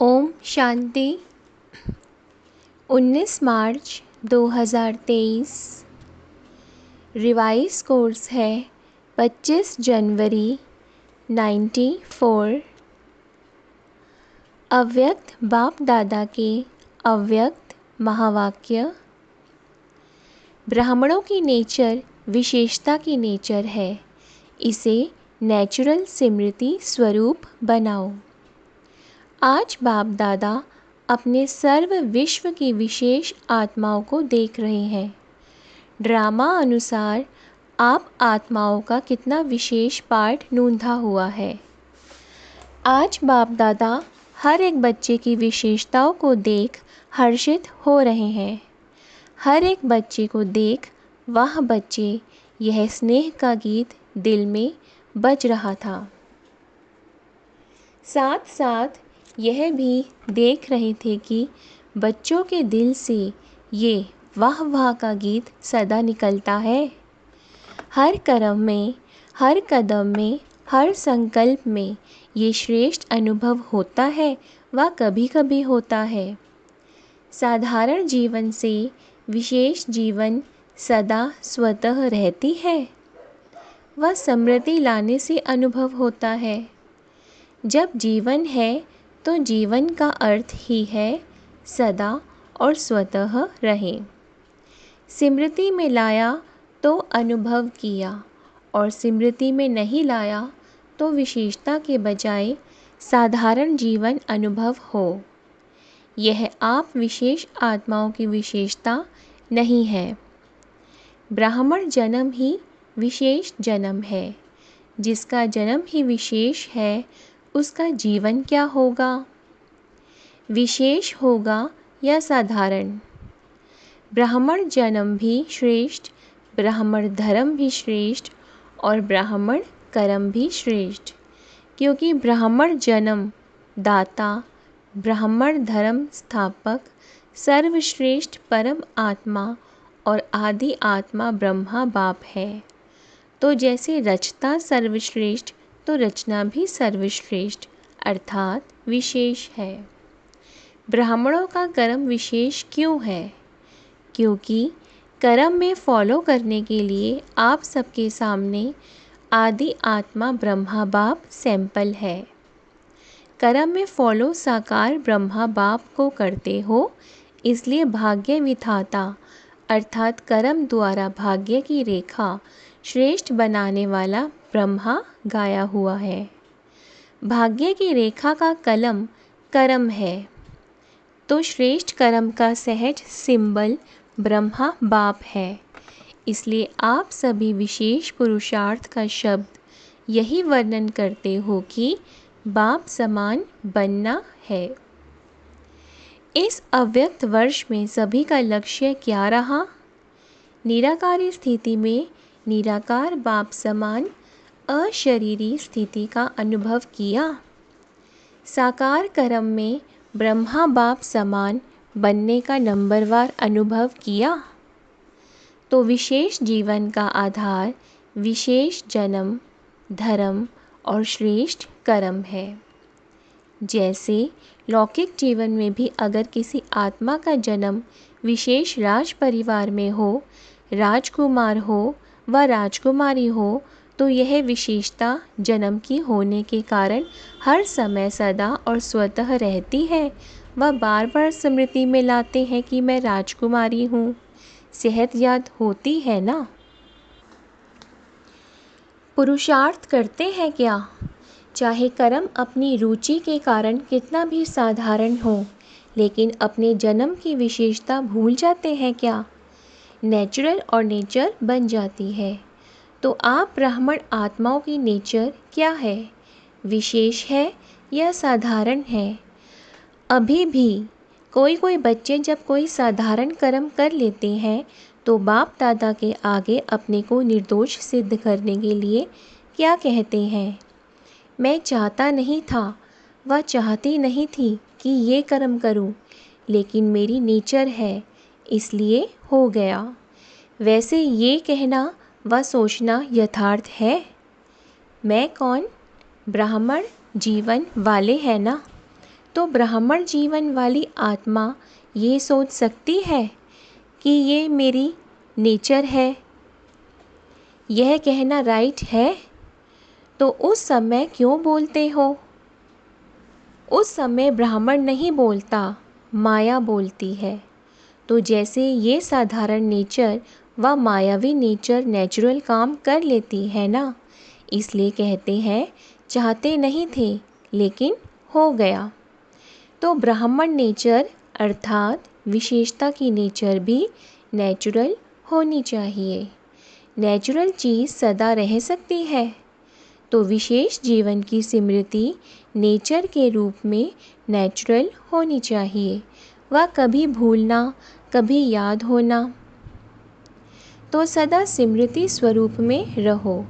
ओम शांति। 19 मार्च 2023। Revise course है 25 जनवरी 94। अव्यक्त बाप दादा के अव्यक्त महावाक्य। ब्राह्मणों की नेचर विशेषता की नेचर है, इसे नेचुरल स्मृति स्वरूप बनाओ। आज बाप दादा अपने सर्व विश्व की विशेष आत्माओं को देख रहे हैं। ड्रामा अनुसार आप आत्माओं का कितना विशेष पार्ट नूंधा हुआ है। आज बाप दादा हर एक बच्चे की विशेषताओं को देख हर्षित हो रहे हैं। हर एक बच्चे को देख वह बच्चे यह स्नेह का गीत दिल में बज रहा था। साथ साथ यह भी देख रहे थे कि बच्चों के दिल से ये वाह वाह का गीत सदा निकलता है। हर कर्म में, हर कदम में, हर संकल्प में ये श्रेष्ठ अनुभव होता है व कभी कभी होता है। साधारण जीवन से विशेष जीवन सदा स्वतः रहती है। वह समृद्धि लाने से अनुभव होता है। जब जीवन है तो जीवन का अर्थ ही है सदा और स्वतः रहे। स्मृति में लाया तो अनुभव किया और स्मृति में नहीं लाया तो विशेषता के बजाय साधारण जीवन अनुभव हो। यह आप विशेष आत्माओं की विशेषता नहीं है। ब्राह्मण जन्म ही विशेष जन्म है। जिसका जन्म ही विशेष है उसका जीवन क्या होगा? विशेष होगा या साधारण? ब्राह्मण जन्म भी श्रेष्ठ, ब्राह्मण धर्म भी श्रेष्ठ और ब्राह्मण कर्म भी श्रेष्ठ। क्योंकि ब्राह्मण जन्म दाता, ब्राह्मण धर्म स्थापक, सर्वश्रेष्ठ परम आत्मा और आदि आत्मा ब्रह्मा बाप है। तो जैसे रचता सर्वश्रेष्ठ तो रचना भी सर्वश्रेष्ठ अर्थात विशेष है। ब्राह्मणों का कर्म विशेष क्यों है? क्योंकि कर्म में फॉलो करने के लिए आप सबके सामने आदि आत्मा ब्रह्मा बाप सैंपल है। कर्म में फॉलो साकार ब्रह्मा बाप को करते हो, इसलिए भाग्य विधाता अर्थात कर्म द्वारा भाग्य की रेखा श्रेष्ठ बनाने वाला ब्रह्मा गाया हुआ है। भाग्य की रेखा का कलम कर्म है, तो श्रेष्ठ कर्म का सहज सिंबल ब्रह्मा बाप है। इसलिए आप सभी विशेष पुरुषार्थ का शब्द यही वर्णन करते हो कि बाप समान बनना है। इस अव्यक्त वर्ष में सभी का लक्ष्य क्या रहा? निराकारी स्थिति में निराकार बाप समान अशरीरी स्थिति का अनुभव किया। साकार कर्म में ब्रह्मा बाप समान बनने का नंबरवार अनुभव किया। तो विशेष जीवन का आधार विशेष जन्म, धर्म और श्रेष्ठ कर्म है। जैसे लौकिक जीवन में भी अगर किसी आत्मा का जन्म विशेष राज परिवार में हो, राजकुमार हो व राजकुमारी हो, तो यह विशेषता जन्म की होने के कारण हर समय सदा और स्वतः रहती है। वह बार बार स्मृति में लाते हैं कि मैं राजकुमारी हूँ। सेहत याद होती है ना? पुरुषार्थ करते हैं क्या? चाहे कर्म अपनी रुचि के कारण कितना भी साधारण हो, लेकिन अपने जन्म की विशेषता भूल जाते हैं क्या? नेचुरल और नेचर बन जाती है। तो आप ब्राह्मण आत्माओं की नेचर क्या है? विशेष है या साधारण है? अभी भी कोई कोई बच्चे जब कोई साधारण कर्म कर लेते हैं तो बाप दादा के आगे अपने को निर्दोष सिद्ध करने के लिए क्या कहते हैं? मैं चाहता नहीं था व चाहती नहीं थी कि ये कर्म करूं, लेकिन मेरी नेचर है इसलिए हो गया। वैसे ये कहना व सोचना यथार्थ है? मैं कौन? ब्राह्मण जीवन वाले हैं ना, तो ब्राह्मण जीवन वाली आत्मा ये सोच सकती है कि ये मेरी नेचर है, यह कहना राइट है, तो उस समय क्यों बोलते हो? उस समय ब्राह्मण नहीं बोलता, माया बोलती है। तो जैसे ये साधारण नेचर व मायावी नेचर नेचुरल काम कर लेती है ना, इसलिए कहते हैं चाहते नहीं थे लेकिन हो गया। तो ब्राह्मण नेचर अर्थात विशेषता की नेचर भी नेचुरल होनी चाहिए। नेचुरल चीज़ सदा रह सकती है, तो विशेष जीवन की स्मृति नेचर के रूप में नेचुरल होनी चाहिए व कभी भूलना कभी याद होना। तो सदा स्मृति स्वरूप में रहो,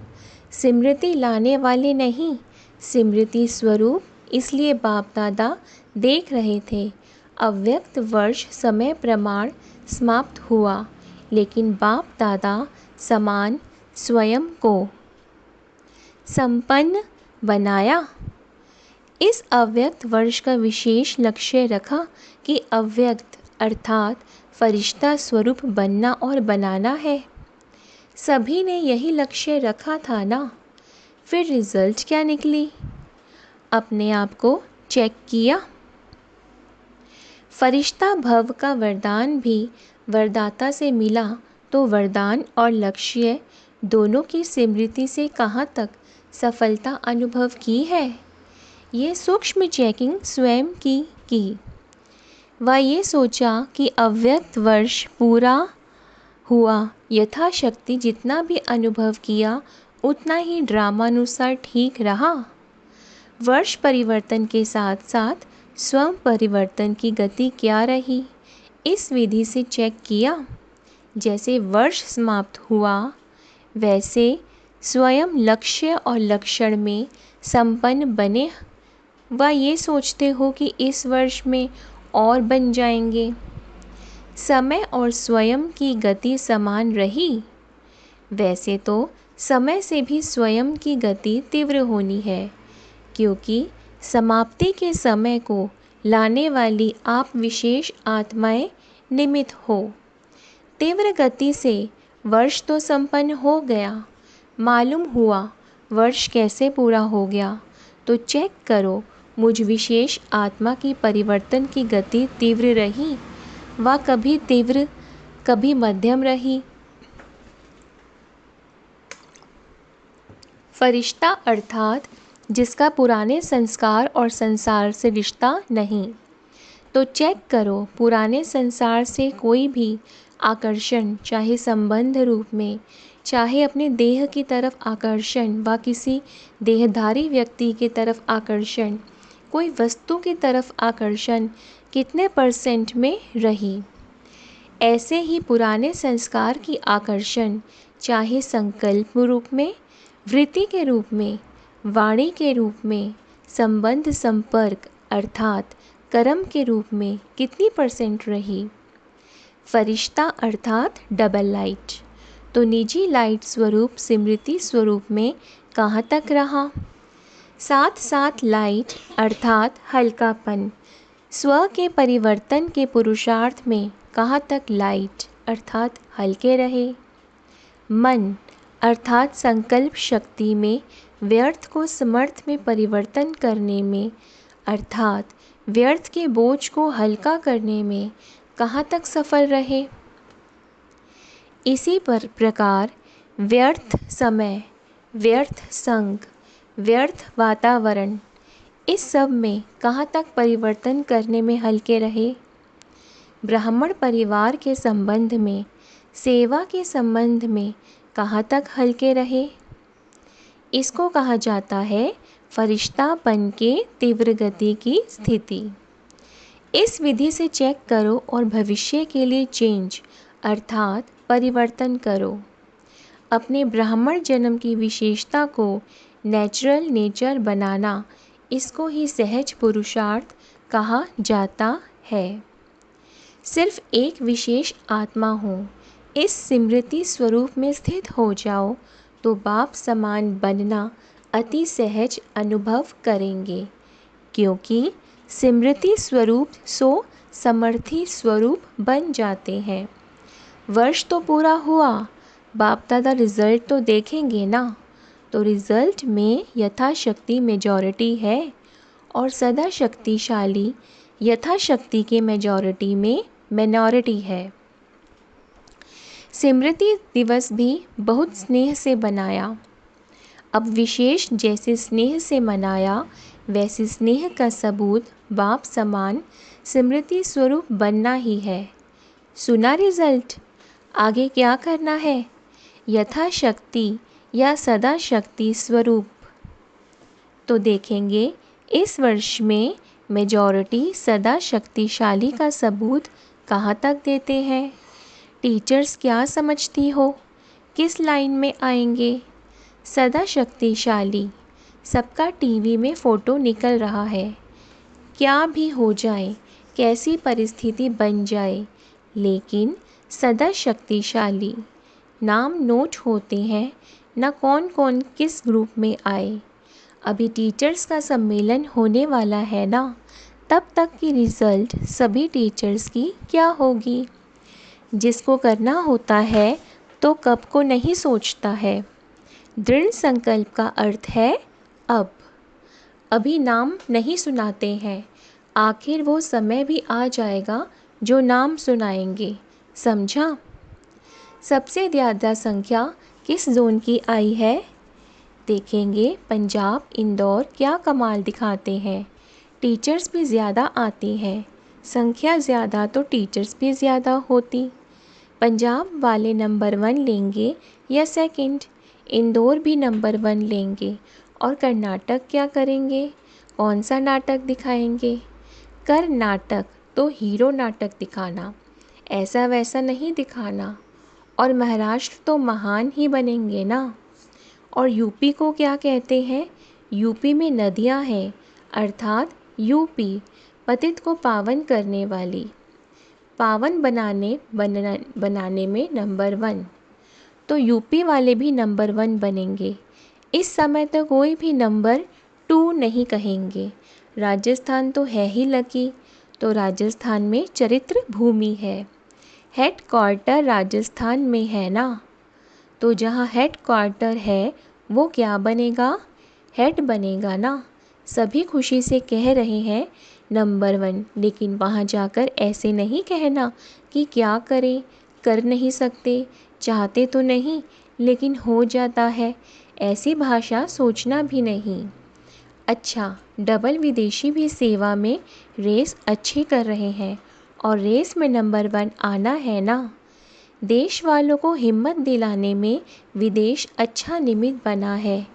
स्मृति लाने वाले नहीं, स्मृति स्वरूप। इसलिए बाप दादा देख रहे थे अव्यक्त वर्ष समय प्रमाण समाप्त हुआ, लेकिन बाप दादा समान स्वयं को संपन्न बनाया। इस अव्यक्त वर्ष का विशेष लक्ष्य रखा कि अव्यक्त अर्थात फरिश्ता स्वरूप बनना और बनाना है। सभी ने यही लक्ष्य रखा था ना, फिर रिजल्ट क्या निकली? अपने आप को चेक किया। फरिश्ता भव का वरदान भी वरदाता से मिला, तो वरदान और लक्ष्य दोनों की स्मृति से कहाँ तक सफलता अनुभव की है, ये सूक्ष्म चेकिंग स्वयं की। वह ये सोचा कि अव्यक्त वर्ष पूरा हुआ, यथाशक्ति जितना भी अनुभव किया उतना ही ड्रामानुसार ठीक रहा। वर्ष परिवर्तन के साथ साथ स्वयं परिवर्तन की गति क्या रही, इस विधि से चेक किया। जैसे वर्ष समाप्त हुआ वैसे स्वयं लक्ष्य और लक्षण में संपन्न बने व ये सोचते हो कि इस वर्ष में और बन जाएंगे। समय और स्वयं की गति समान रही। वैसे तो समय से भी स्वयं की गति तीव्र होनी है, क्योंकि समाप्ति के समय को लाने वाली आप विशेष आत्माएं निमित्त हो। तीव्र गति से वर्ष तो संपन्न हो गया, मालूम हुआ वर्ष कैसे पूरा हो गया, तो चेक करो मुझ विशेष आत्मा की परिवर्तन की गति तीव्र रही व कभी तीव्र कभी मध्यम रही। फरिश्ता अर्थात जिसका पुराने संस्कार और संसार से रिश्ता नहीं, तो चेक करो पुराने संसार से कोई भी आकर्षण, चाहे संबंध रूप में, चाहे अपने देह की तरफ आकर्षण व किसी देहधारी व्यक्ति की तरफ आकर्षण, कोई वस्तु की तरफ आकर्षण कितने % में रही। ऐसे ही पुराने संस्कार की आकर्षण चाहे संकल्प रूप में, वृत्ति के रूप में, वाणी के रूप में, संबंध संपर्क अर्थात कर्म के रूप में कितनी % रही। फरिश्ता अर्थात डबल लाइट, तो निजी लाइट स्वरूप स्मृति स्वरूप में कहाँ तक रहा। साथ साथ लाइट अर्थात हल्कापन, स्व के परिवर्तन के पुरुषार्थ में कहाँ तक लाइट अर्थात हल्के रहे। मन अर्थात संकल्प शक्ति में व्यर्थ को समर्थ में परिवर्तन करने में अर्थात व्यर्थ के बोझ को हल्का करने में कहाँ तक सफल रहे। इसी प्रकार व्यर्थ समय, व्यर्थ संग, व्यर्थ वातावरण, इस सब में कहाँ तक परिवर्तन करने में हल्के रहे। ब्राह्मण परिवार के संबंध में, सेवा के संबंध में कहाँ तक हल्के रहे। इसको कहा जाता है फरिश्तापन के तीव्र गति की स्थिति। इस विधि से चेक करो और भविष्य के लिए चेंज अर्थात परिवर्तन करो। अपने ब्राह्मण जन्म की विशेषता को नेचुरल नेचर बनाना, इसको ही सहज पुरुषार्थ कहा जाता है। सिर्फ एक विशेष आत्मा हो, इस स्मृति स्वरूप में स्थित हो जाओ तो बाप समान बनना अति सहज अनुभव करेंगे, क्योंकि स्मृति स्वरूप सो समर्थी स्वरूप बन जाते हैं। वर्ष तो पूरा हुआ, बाप दादा रिज़ल्ट तो देखेंगे ना। तो रिज़ल्ट में यथाशक्ति मेजॉरिटी है और सदा शक्तिशाली यथाशक्ति के मेजॉरिटी में मिनॉरिटी है। स्मृति दिवस भी बहुत स्नेह से बनाया। अब विशेष जैसे स्नेह से मनाया, वैसे स्नेह का सबूत बाप समान स्मृति स्वरूप बनना ही है। सुना रिज़ल्ट? आगे क्या करना है? यथाशक्ति या सदा शक्ति स्वरूप। तो देखेंगे इस वर्ष में मेजॉरिटी सदा शक्तिशाली का सबूत कहाँ तक देते हैं। टीचर्स क्या समझती हो, किस लाइन में आएंगे? सदा शक्तिशाली, सबका टीवी में फ़ोटो निकल रहा है। क्या भी हो जाए, कैसी परिस्थिति बन जाए, लेकिन सदा शक्तिशाली। नाम नोट होते हैं न कौन कौन किस ग्रुप में आए। अभी टीचर्स का सम्मेलन होने वाला है ना, तब तक की रिज़ल्ट सभी टीचर्स की क्या होगी। जिसको करना होता है तो कब को नहीं सोचता है। दृढ़ संकल्प का अर्थ है अब। अभी नाम नहीं सुनाते हैं, आखिर वो समय भी आ जाएगा जो नाम सुनाएंगे। समझा? सबसे ज़्यादा संख्या किस जोन की आई है? देखेंगे पंजाब, इंदौर क्या कमाल दिखाते हैं। टीचर्स भी ज़्यादा आती हैं, संख्या ज़्यादा तो टीचर्स भी ज़्यादा होती। पंजाब वाले नंबर 1 लेंगे या सेकंड? इंदौर भी नंबर 1 लेंगे। और कर्नाटक क्या करेंगे? कौन सा नाटक दिखाएंगे? कर्नाटक तो हीरो नाटक दिखाना, ऐसा वैसा नहीं दिखाना। और महाराष्ट्र तो महान ही बनेंगे ना। और यूपी को क्या कहते हैं? यूपी में नदियां हैं, अर्थात यूपी पतित को पावन करने वाली, पावन बनाने में नंबर 1। तो यूपी वाले भी नंबर 1 बनेंगे। इस समय तो कोई भी नंबर 2 नहीं कहेंगे। राजस्थान तो है ही लकी, तो राजस्थान में चरित्र भूमि है। हेड क्वार्टर राजस्थान में है ना, तो जहाँ हेड क्वार्टर है वो क्या बनेगा? हेड बनेगा ना। सभी खुशी से कह रहे हैं नंबर 1, लेकिन वहाँ जाकर ऐसे नहीं कहना कि क्या करें, कर नहीं सकते, चाहते तो नहीं लेकिन हो जाता है, ऐसी भाषा सोचना भी नहीं। अच्छा, डबल विदेशी भी सेवा में रेस अच्छी कर रहे हैं और रेस में नंबर 1 आना है ना। देश वालों को हिम्मत दिलाने में विदेश अच्छा निमित्त बना है।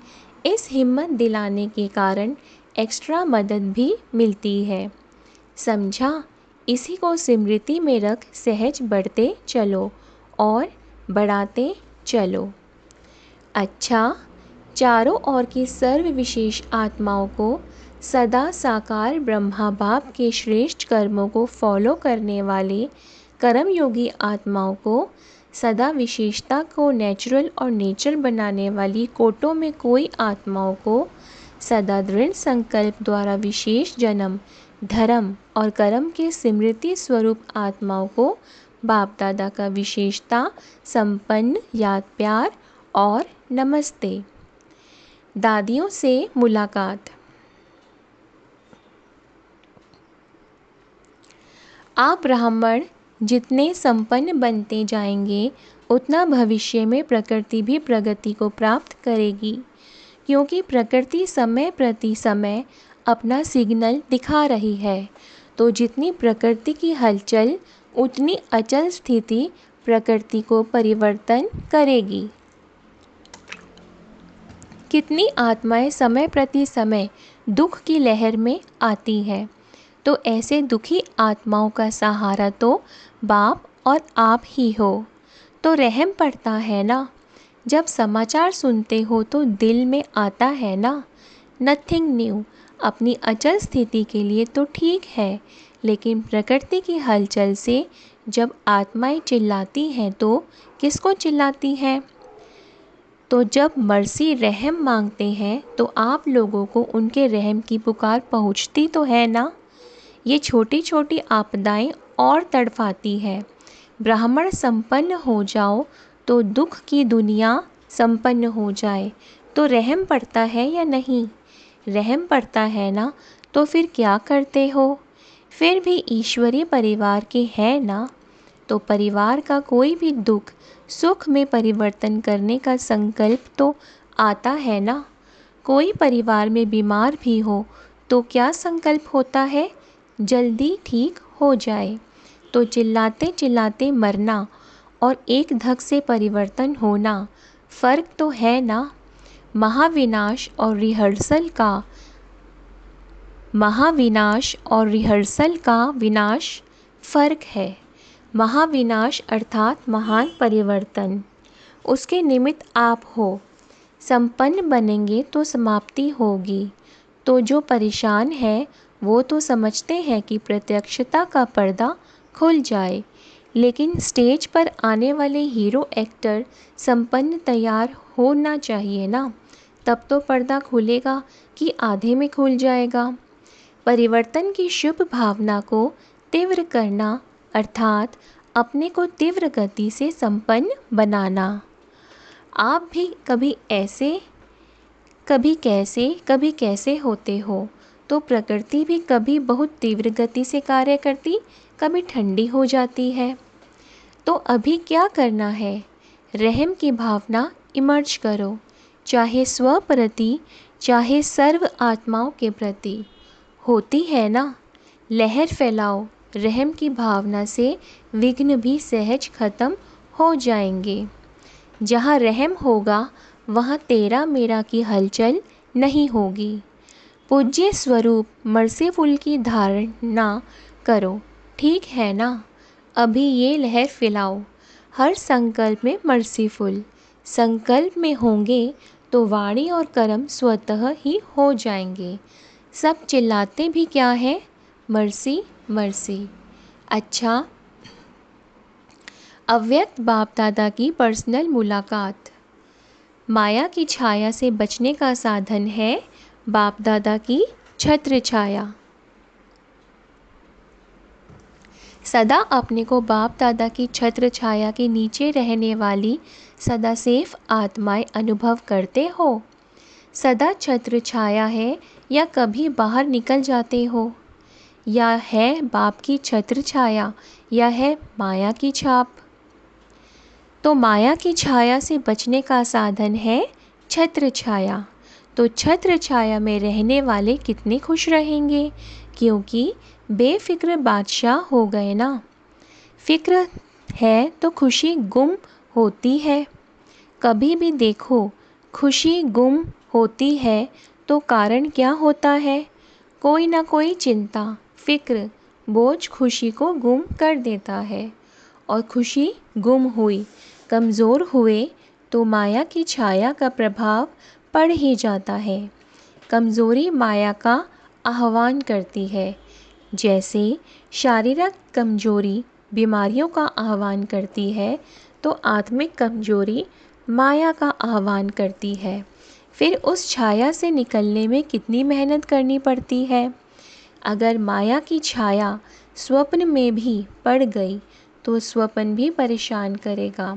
इस हिम्मत दिलाने के कारण एक्स्ट्रा मदद भी मिलती है। समझा? इसी को स्मृति में रख सहज बढ़ते चलो और बढ़ाते चलो। अच्छा, चारों ओर की सर्व विशेष आत्माओं को सदा साकार ब्रह्मा बाप के श्रेष्ठ कर्मों को फॉलो करने वाले कर्मयोगी आत्माओं को, सदा विशेषता को नेचुरल और नेचर बनाने वाली कोटों में कोई आत्माओं को, सदा दृढ़ संकल्प द्वारा विशेष जन्म धर्म और कर्म के स्मृति स्वरूप आत्माओं को बाप दादा का विशेषता संपन्न याद प्यार और नमस्ते। दादियों से मुलाकात। आप ब्राह्मण जितने संपन्न बनते जाएंगे उतना भविष्य में प्रकृति भी प्रगति को प्राप्त करेगी, क्योंकि प्रकृति समय प्रति समय अपना सिग्नल दिखा रही है। तो जितनी प्रकृति की हलचल उतनी अचल स्थिति प्रकृति को परिवर्तन करेगी। कितनी आत्माएं समय प्रति समय दुख की लहर में आती हैं, तो ऐसे दुखी आत्माओं का सहारा तो बाप और आप ही हो। तो रहम पड़ता है ना। जब समाचार सुनते हो तो दिल में आता है ना, नथिंग न्यू। अपनी अचल स्थिति के लिए तो ठीक है, लेकिन प्रकृति की हलचल से जब आत्माएं चिल्लाती हैं तो किसको चिल्लाती हैं? तो जब मर्सी रहम मांगते हैं तो आप लोगों को उनके रहम की पुकार पहुंचती तो है ना। ये छोटी छोटी आपदाएं और तड़पाती है। ब्राह्मण संपन्न हो जाओ तो दुख की दुनिया संपन्न हो जाए। तो रहम पड़ता है या नहीं? रहम पड़ता है ना, तो फिर क्या करते हो? फिर भी ईश्वरीय परिवार के हैं ना, तो परिवार का कोई भी दुख सुख में परिवर्तन करने का संकल्प तो आता है ना। कोई परिवार में बीमार भी हो तो क्या संकल्प होता है? जल्दी ठीक हो जाए। तो चिल्लाते चिल्लाते मरना और एक धक से परिवर्तन होना, फ़र्क तो है ना। महाविनाश और रिहर्सल का विनाश फ़र्क है। महाविनाश अर्थात महान परिवर्तन, उसके निमित्त आप हो। संपन्न बनेंगे तो समाप्ति होगी। तो जो परेशान है वो तो समझते हैं कि प्रत्यक्षता का पर्दा खुल जाए, लेकिन स्टेज पर आने वाले हीरो एक्टर संपन्न तैयार होना चाहिए ना, तब तो पर्दा खुलेगा कि आधे में खुल जाएगा। परिवर्तन की शुभ भावना को तीव्र करना अर्थात अपने को तीव्र गति से संपन्न बनाना। आप भी कभी ऐसे, कभी कैसे होते हो, तो प्रकृति भी कभी बहुत तीव्र गति से कार्य करती, कभी ठंडी हो जाती है। तो अभी क्या करना है? रहम की भावना इमर्ज करो, चाहे स्व प्रति चाहे सर्व आत्माओं के प्रति। होती है ना, लहर फैलाओ। रहम की भावना से विघ्न भी सहज खत्म हो जाएंगे। जहाँ रहम होगा वहाँ तेरा मेरा की हलचल नहीं होगी। पूज्य स्वरूप मर्सीफुल की धारणा करो, ठीक है ना। अभी ये लहर फैलाओ, हर संकल्प में मर्सीफुल। संकल्प में होंगे तो वाणी और कर्म स्वतः ही हो जाएंगे। सब चिल्लाते भी क्या है? Mercy mercy. अच्छा, अव्यक्त बाप दादा की पर्सनल मुलाकात। माया की छाया से बचने का साधन है बाप दादा की छत्र छाया। सदा अपने को बाप दादा की छत्र छाया के नीचे रहने वाली सदा सेफ आत्माएं अनुभव करते हो। सदा छत्र छाया है या कभी बाहर निकल जाते हो? या है बाप की छत्र छाया या है माया की छाप? तो माया की छाया से बचने का साधन है छत्र छाया। तो छत्र छाया में रहने वाले कितने खुश रहेंगे, क्योंकि बेफिक्र बादशाह हो गए ना। फिक्र है तो खुशी गुम होती है। कभी भी देखो, खुशी गुम होती है तो कारण क्या होता है? कोई ना कोई चिंता, फिक्र, बोझ खुशी को गुम कर देता है। और खुशी गुम हुई, कमज़ोर हुए तो माया की छाया का प्रभाव पड़ ही जाता है। कमज़ोरी माया का आह्वान करती है, जैसे शारीरिक कमजोरी बीमारियों का आह्वान करती है, तो आत्मिक कमजोरी माया का आह्वान करती है। फिर उस छाया से निकलने में कितनी मेहनत करनी पड़ती है। अगर माया की छाया स्वप्न में भी पड़ गई तो स्वप्न भी परेशान करेगा।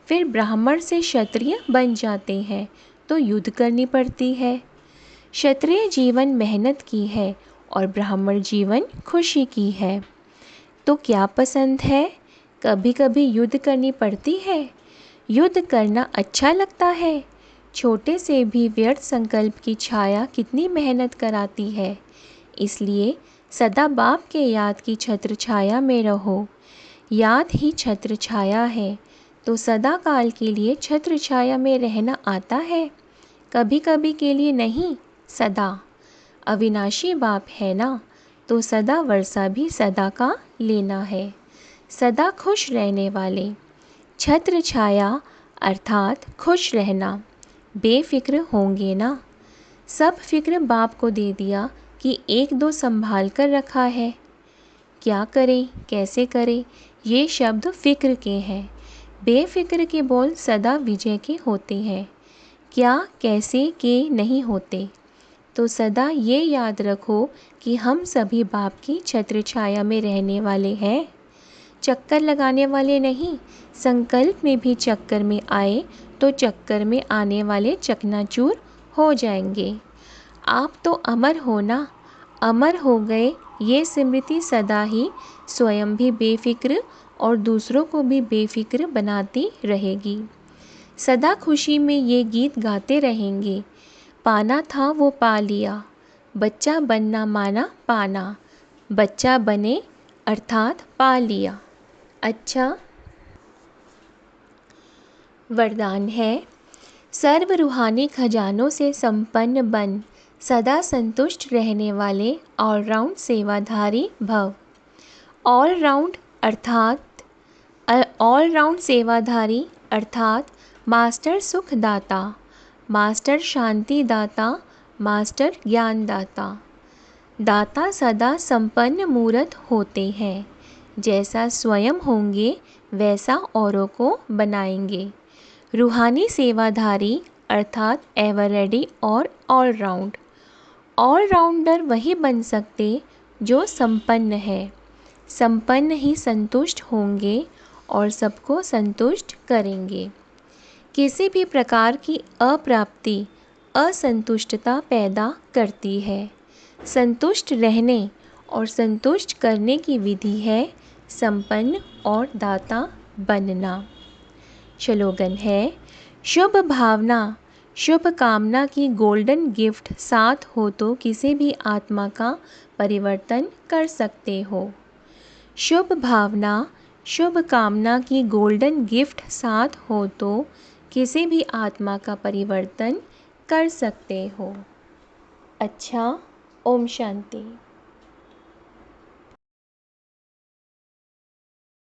फिर ब्राह्मण से क्षत्रिय बन जाते हैं तो युद्ध करनी पड़ती है। क्षत्रिय जीवन मेहनत की है और ब्राह्मण जीवन खुशी की है। तो क्या पसंद है? कभी कभी युद्ध करनी पड़ती है। युद्ध करना अच्छा लगता है। छोटे से भी व्यर्थ संकल्प की छाया कितनी मेहनत कराती है। इसलिए सदा बाप के याद की छत्र छाया में रहो। याद ही छत्र छाया है, तो सदा काल के लिए छत्र छाया में रहना आता है, कभी कभी के लिए नहीं, सदा। अविनाशी बाप है ना, तो सदा वर्षा भी सदा का लेना है। सदा खुश रहने वाले। छत्र छाया अर्थात खुश रहना। बेफिक्र होंगे ना। सब फिक्र बाप को दे दिया कि एक दो संभाल कर रखा है। क्या करें कैसे करें, ये शब्द फिक्र के हैं। बेफिक्र के बोल सदा विजय के होते हैं। क्या कैसे के नहीं होते। तो सदा ये याद रखो कि हम सभी बाप की छत्र छाया में रहने वाले हैं, चक्कर लगाने वाले नहीं। संकल्प में भी चक्कर में आए तो चक्कर में आने वाले चकनाचूर हो जाएंगे। आप तो अमर हो ना, अमर हो गए ये स्मृति सदा ही स्वयं भी बेफिक्र और दूसरों को भी बेफिक्र बनाती रहेगी। सदा खुशी में ये गीत गाते रहेंगे, पाना था वो पा लिया, बच्चा बनना माना पाना, बच्चा बने अर्थात पा लिया। अच्छा, वरदान है, सर्व रूहानी खजानों से संपन्न बन, सदा संतुष्ट रहने वाले ऑलराउंड सेवाधारी भव। ऑलराउंड सेवाधारी अर्थात मास्टर सुखदाता, मास्टर शांति दाता, मास्टर ज्ञान दाता। दाता सदा संपन्न मूर्त होते हैं, जैसा स्वयं होंगे वैसा औरों को बनाएंगे। रूहानी सेवाधारी अर्थात एवर रेडी और ऑलराउंड। ऑलराउंडर वही बन सकते जो संपन्न है, संपन्न ही संतुष्ट होंगे और सबको संतुष्ट करेंगे। किसी भी प्रकार की अप्राप्ति असंतुष्टता पैदा करती है। संतुष्ट रहने और संतुष्ट करने की विधि है संपन्न और दाता बनना। स्लोगन है, शुभ भावना शुभ कामना की गोल्डन गिफ्ट साथ हो तो किसी भी आत्मा का परिवर्तन कर सकते हो। शुभ भावना शुभ कामना की गोल्डन गिफ्ट साथ हो तो किसी भी आत्मा का परिवर्तन कर सकते हो। अच्छा, ओम शांति।